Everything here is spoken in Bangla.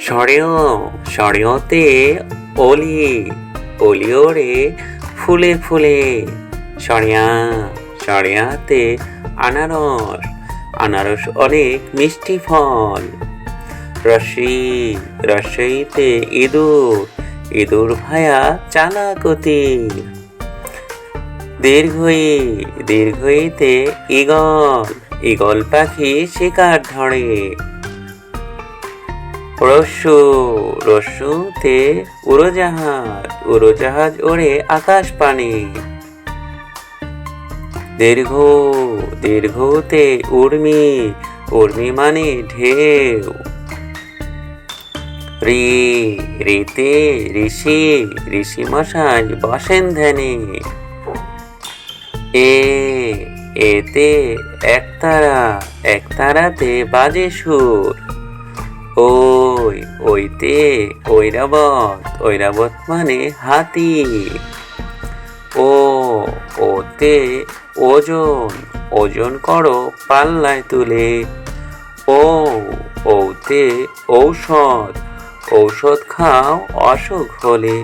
সরেও সরেওতে অলি অলি ওড়ে ফুলে ফুলে। সরেয়া সরেয়াতে আনারস আনারস অনেক মিষ্টি ফল। রস্যি রস্যইতে ইঁদুর ইঁদুর ভায়া চালাকতি। দীর্ঘই দীর্ঘইতে ঈগল ঈগল পাখি শিকার ধরে। রস্যু রস্যুতে উড়োজাহাজ উড়োজাহাজ ওড়ে আকাশ পানে। দীর্ঘ দীর্ঘতে উর্মি উর্মি মানে ঢেউ। রি রিতে ঋষি ঋষি মশাই বসেন ধ্যানে। এ এতে একতারা একতারাতে বাজে সুর। ওই ওইতে ঐরাবত ঐরাবত মানে হাতি। ও ওতে ওজন ওজন করো পাল্লায় তুলে। ও ওতে ঔষধ ঔষধ খাও অসুখ হলে।